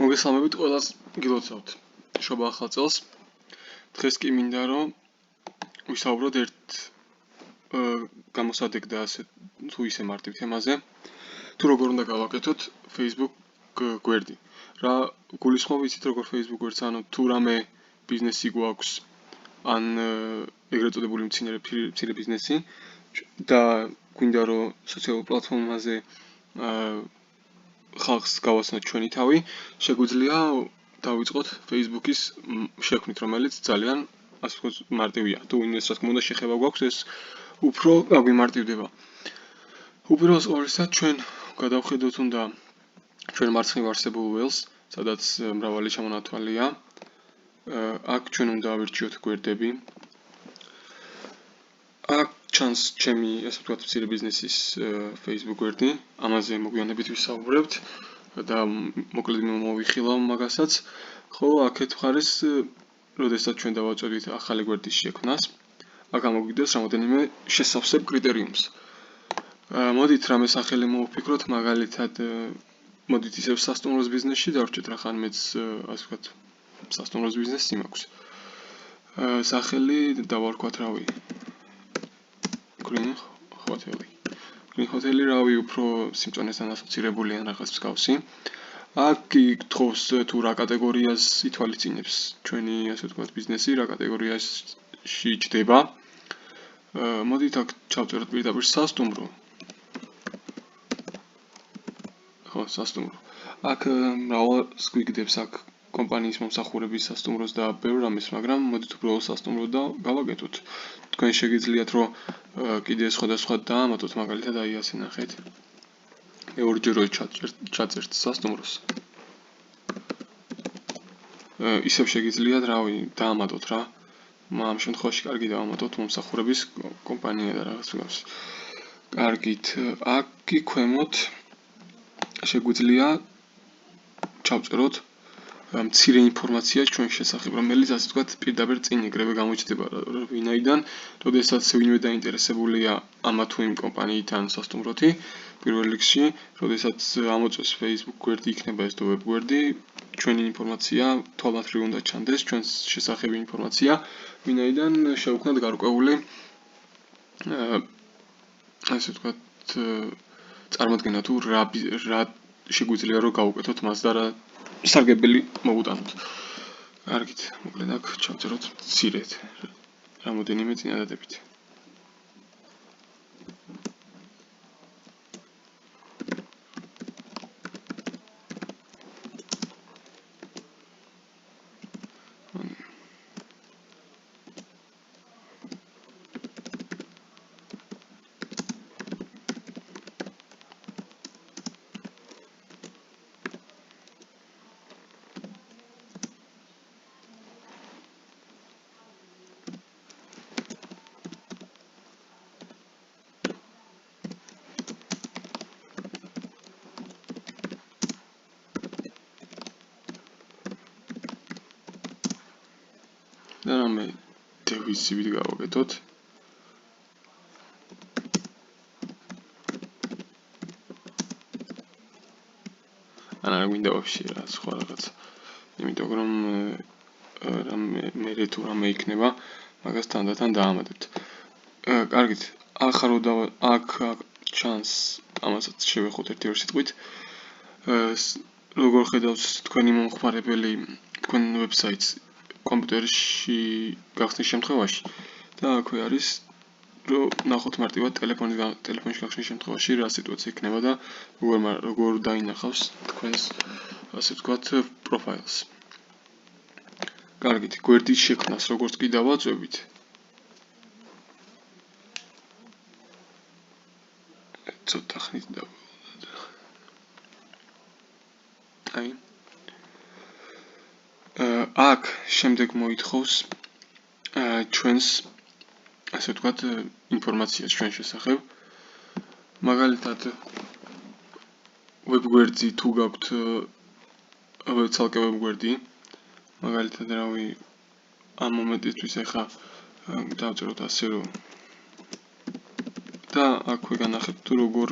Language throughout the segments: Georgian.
მოგესალმებით ყველას გილოცავთ. შობა ახალ წელს. დღეს კი მინდა რომ ვისაუბროთ ერთ გამოსადეგ და ასე თუ ისე მარტივ თემაზე. თუ როგორ უნდა გავაკეთოთ Facebook გვერდი. რა გულისხმობ იცით როგორ Facebook გვერდს, ანუ თუ რამე ბიზნესი გვაქვს, ან ეგრეთ წოდებული მცირე ბიზნესი და გვინდა რომ სოციალურ პლატფორმაზე ხალხს გავაცნოთ ჩვენი თავი, შეგვიძლია დავიწყოთ Facebook-ის შექმნით, რომელიც ძალიან ასე ვთქვათ მარტივია. თუ იმას რა თქმა უნდა შეხება გვაქვს, ეს უფრო გაგვიმარტივდება. უპირველეს ყოვლისა, ჩვენ გადავხედოთ უნდა ჩვენ მარცხნივ არსებულ ველს, სადაც მრავალი ჩამონათვალია. აქ ჩვენ უნდა ავირჩიოთ გვერდები. აქ ჩანს ჩემი ასე ვთქვათ მცირე ბიზნესის Facebook გვერდი, ამაზე მოგვიანებით ვისაუბრებთ და მოკლედ მოვიხილავ მაგასაც. ხო, აქეთ მხარეს, როდესაც ჩვენ დავაწოდით ახალი გვერდის შექმნას, აქ ამოგვიგდეს რამოდენიმე შესავსებ კრიტერიუმს. მოდით რამე სახელი მოვფიქროთ, მაგალითად, მოდით ისევ სასტუმროს ბიზნესში დავრჩეთ რა ხან მეც ასე ვთქვათ სასტუმროს ბიზნესი მაქვს. სახელი დავარქვათ რავი Green Hotel-ი რავი უფრო სიმწონესთან ასოცირებული ან რაღაც მსგავსი. აქ გითხოვს თუ რა კატეგორიას ითვალისწინებს ჩვენი ასე ვთქვათ ბიზნესი, რა კატეგორიაში ჯდება. მოდით აქ ჩავწეროთ პირდაპირ სასტუმრო. ხო, სასტუმრო. აქ მრავალს გვიგდებს აქ კომპანიის მომსახურების სასტუმროს და ბევრ რამეს, მაგრამ მოდით უბრალოდ სასტუმრო და გავაკეთოთ. თქვენ შეგიძლიათ რომ კიდე სხვადასხვა დაამატოთ, მაგალითად აი ასე ნახეთ. ორჯერ ჩაწერთ სასტუმროს. ისევ შეგიძლიათ რავი დაამატოთ რა. ამ შემთხვევაში კარგი დავამატოთ მომსახურების კომპანია და რაღაც მსგავსი. კარგით, აქ ქვემოთ შეგვიძლია ჩავწეროთ მცირე ინფორმაცია ჩვენ შესახებ, რომელიც ასე ვთქვათ პირდაპირ წინ ეგრევე გამოჩნდება, ვინაიდან, როდესაც ვინმე დაინტერესებულია ამა თუ იმ კომპანიიდან სასტუმროთი, პირველ რიგში, როდესაც ამოწევს Facebook გვერდი, იქნება ეს თუ web გვერდი, ჩვენი ინფორმაცია თვალმათლივ უნდა ჩანდეს, ჩვენს შესახებ ინფორმაცია, ვინაიდან შევქმნათ გარკვეული ასე ვთქვათ წარმოდგენა თუ რა შეგვიძლია რომ გავუკეთოთ მას და რა სარგებელი მოვუტანოთ. კარგით, მოკლედ აქ ჩავწეროთ მცირედ რამოდენიმე წინადადებით. და რამე დევიზივით გავაკეთოთ. არა გვინდა ვაფშე რა სხვა რაღაც. იმიტომ რომ მე თუ რამე იქნება, მაგას თანდათან დაამატებთ. კარგით, ახლა რომ აქ ჩანს ამასაც შევეხოთ ერთი-ორი სიტყვით. როგორ ხედავს თქვენი მომხმარებელი თქვენ ვებსაიტს კომპიუტერში გახსნის შემთხვევაში და აქვე არის რომ ნახოთ მარტივად ტელეფონში გახსნის შემთხვევაში რა სიტუაცია იქნება და როგორ დაინახავს თქვენს ასე ვთქვათ პროფაილს. კარგით, გვერდის შექმნას როგორც კი დავაწვევით. ცოტა ხნით აი აქ შემდეგ მოითხოვს ჩვენს ასე ვთქვათ ინფორმაციას ჩვენ შესახებ. მაგალითად web გვერდი თუ გაქვთ ცალკე web გვერდი, მაგალითად რავი ამ მომენტისთვის ახლა დავწეროთ ასე რომ და აქვე განახეთ თუ როგორ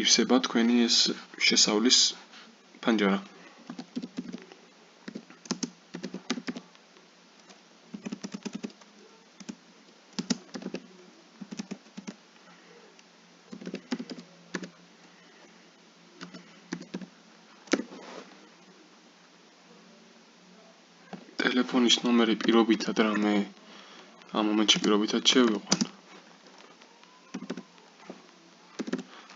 ივსება თქვენი ეს შესავლის ფანჯარა. ტელეფონის ნომერი პირობითად რამე ამ მომენტში პირობითად შევიყვან.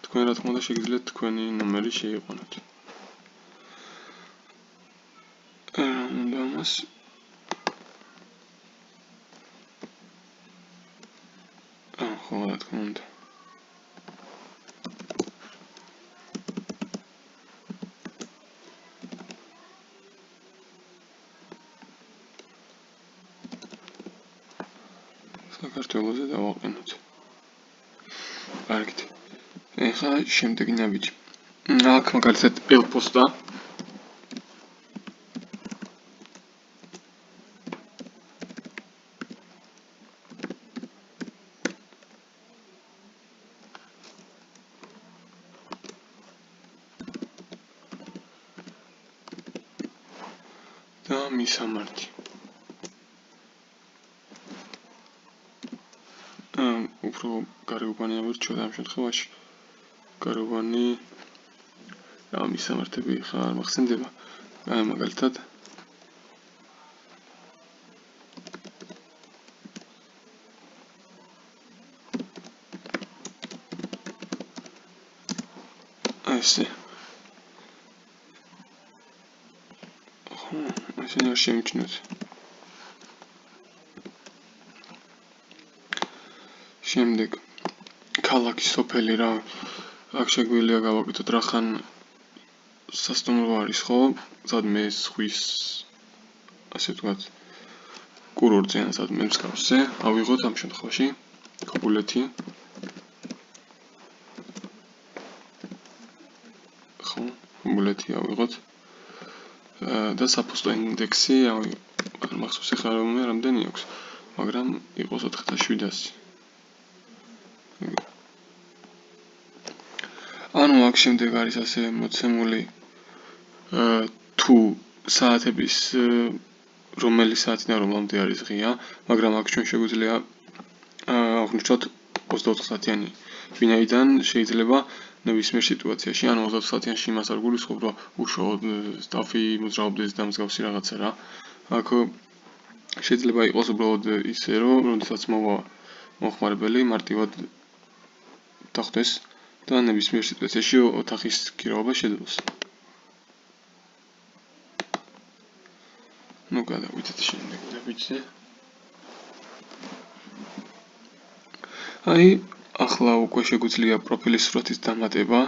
თქვენ რა თქმა უნდა შეგიძლიათ თქვენი ნომერი შეიყვანოთ. უნდა ამას ხო რა თქმა უნდა. საქართველოზე დავაყენოთ. კარგით. ეხლა შემდეგი ნაბიჯი. აქ მაგალითად ელპოსტა. და მისამართი. უფრო გარეგანი ამორჩიოთ ამ შემთხვევაში. გარეგანი მისამართები ხა არ მახსენდება. მაგალითად ესე. ასე არ შემჩნევთ. შემდეგ ქალაქის სოფელი რა აქ შეგვიძლია გავაკეთოთ რახან სასტუმრო არის ხო? სადმე ზღვის ასე ვთქვათ კურორტზე ან სადმე მსგავსზე ავიღოთ ამ შემთხვევაში ქობულეთი. ხო, ქობულეთი ავიღოთ. და საფოსტო ინდექსი არ მახსოვს ახლა რამდენი აქვს, მაგრამ იყოს 4700. ანუ აქ შემდეგ არის ასე მოცემული თუ საათების რომელი საათიდან რომლამდე არის ღია, მაგრამ აქ ჩვენ შეგვიძლია აღვნიშნოთ 24 საათიანი, ვინაიდან შეიძლება ნებისმიერ სიტუაციაში, ანუ 24 საათიანში იმას არ გულისხმობ, რომ უშუალოდ სტაფი მოძრაობდეს და მსგავსი რაღაცა რა. აქ შეიძლება იყოს უბრალოდ ისე, რომ როდესაც მოვა მომხმარებელი მარტივად დახვდეს და ნებისმიერ სიტუაციაში ოთახის გირაობა შეძლოს. ნუ გადავიდეთ შემდეგ ნაბიჯზე. აი, ახლა უკვე შეგვიძლია პროფილის სურათის დამატება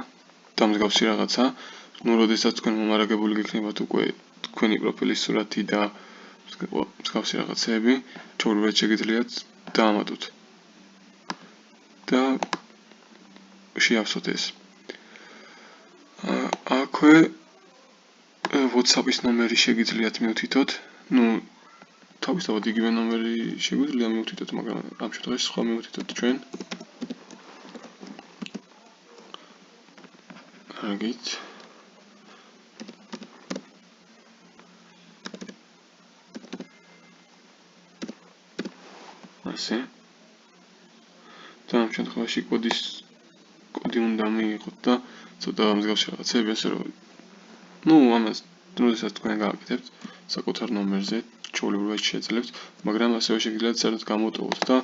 და მსგავსი რაღაცა. ნუ როდესაც თქვენ მომარაგებული გექნებათ უკვე თქვენი პროფილის სურათი და მსგავსი რაღაცეები, ჩვეულებრივად შეგიძლიათ დაამატოთ. და შეავსოთ ეს. აქვე WhatsApp-ის ნომერი შეგიძლიათ მივთითოთ. ნუ თავისთავად იგივე ნომერი შეგვიძლია მივთითოთ, მაგრამ ამ შემთხვევაში სხვა მივთითოთ ჩვენ. კარგით. ასე. და ამ შემთხვევაში კოდი უნდა მიიღოთ და ცოტა მსგავსი რაღაცები, ასე რომ ნუ ამას როდესაც თქვენ გააკეთებთ საკუთარ ნომერზე, ჩვეულებრივად შეძლებთ, მაგრამ ასევე შეგიძლიათ საერთოდ გამოტოვოთ და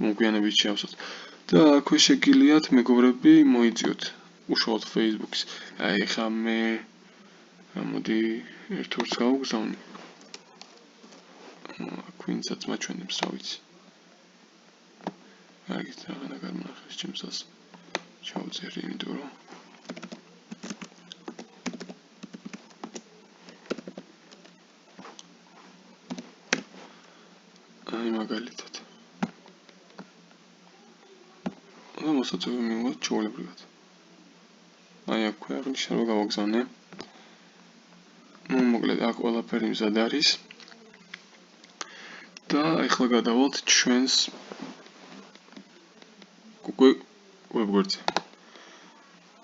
მოგვიანებით შეავსოთ. და აქვე შეგიძლიათ მეგობრები მოიწიოთ უშუალოდ Facebook-ის. აი ხა მე მოდი ერთ ორს გავგზავნი. აქ ვინცაც მაჩვენებს რა ვიცი. კარგით, რაღაცა გამონახეს ჩემსაც ჩავწერე, იმიტომ რომ აი მაგალითად. და მოსაწვევი მივიღოთ ჩვეულებრივად. აი აქ აღნიშნა რომ გავაგზავნე. ნუ მოკლედ აქ ყველაფერი მზად არის. და ახლა გადავალთ ჩვენს ვებგვერდზე.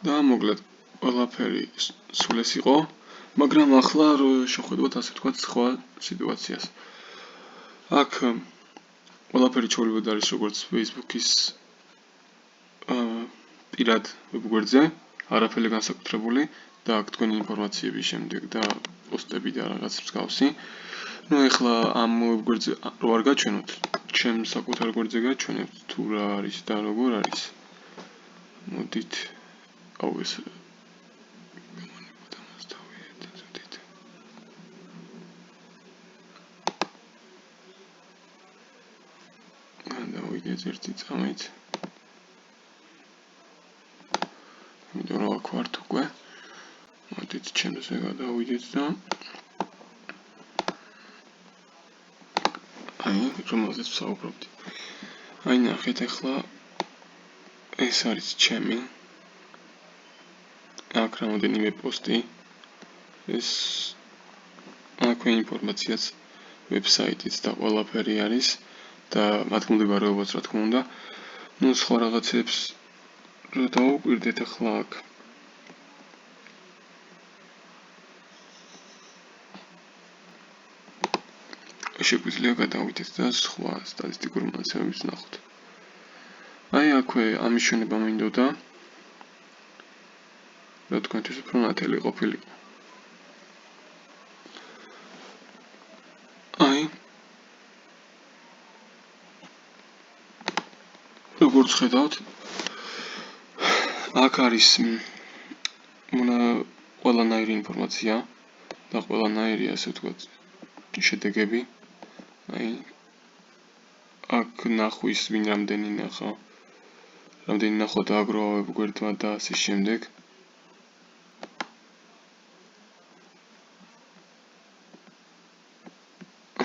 და მოკლედ ყველაფერი სულ ეს იყო. მაგრამ ახლა შევხედოთ ასე თქვა სხვა სიტუაციას. აქ ყველაფერი ჩვეულებრივ არის როგორც Facebook-ის პირად ვებგვერდზე, არაფერი განსაკუთრებული და აქ თქვენი ინფორმაციები შემდეგ და პოსტები და რაღაც მსგავსი. ნუ ეხლა ამ ვებგვერდზე რო არ გაჩვენოთ, ჩემს საკუთარ გვერდზე გაჩვენებთ თუ რა არის და როგორ არის. მოდით ეს დავიდეთ ერთი წამით. იმიტომ რომ აქ ვართ უკვე. მოდით ჩემზე გადავიდეთ და რომელზეც ვსაუბრობთ. ნახეთ ახლა ეს არის ჩემი. აქ რამდენიმე პოსტი. ეს აქ ინფორმაციაც ვებსაიტიც და ყველაფერი არის და მათგმდებარეობაც რა თქმა უნდა. ნუ სხვა რაღაცებს რა დავუკვირდეთ ახლა აქ. შეგვიძლია გადავიდეთ და სხვა სტატისტიკური მონაცემებიც ვნახოთ. აქვე ამის ჩვენება მინდოდა რა თქვენთვის უფრო ნათელი ყოფილიყო. როგორც ხედავთ, აქ არის ყველანაირი ინფორმაცია და ყველანაირი ასე ვთქვათ შედეგები. აქ ნახვის ვინ რამდენი ნახვა დააგროვა ვებგვერდმა და ასე შემდეგ.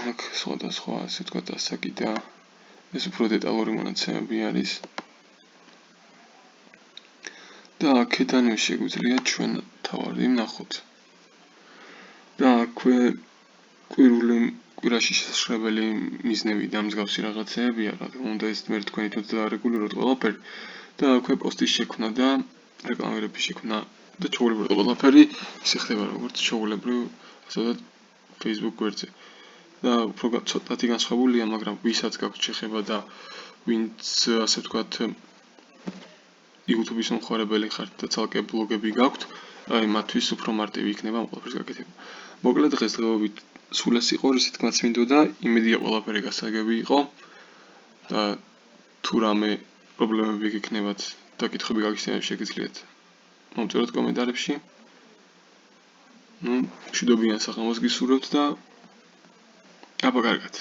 აქ სხვადასხვა ასე ვთქვათ ასაკი და ეს უფრო დეტალური მონაცემები არის. და აქედანვე შეგვიძლია ჩვენ თავარი ვნახოთ. და აქვე კვირაში შესაძლებელი მიზნები და მსგავსი რაღაცეებია, რა თქმა უნდა ეს მე თქვენი თვითონ დაარეგულიროთ ყველაფერი და აქვე პოსტის შექმნა და რეკლამირების შექმნა და ჩვეულებრივ ყველაფერი ისე ხდება როგორც ჩვეულებრივ ასეთ Facebook გვერდზე. და უფრო ცოტათი განსხვავებულია, მაგრამ ვისაც გაქვთ შეხება და ვინც ასე ვთქვათ YouTube-ის მომხმარებელი ხართ და ცალკე ბლოგები გაქვთ, მათთვის უფრო მარტივი იქნება ყველაფრის გაკეთება. მოკლედ დღესდღეობით სულ ეს იყო, რითიც თქმაც მინდოდა, იმედია ყველაფერი გასაგები იყო და თუ რამე პრობლემები გექნებათ და კითხვები გაგისცემთ შეგიძლიათ მომწეროთ კომენტარებში. მშვიდობიან საღამოს გისურვებთ და აბა კარგად.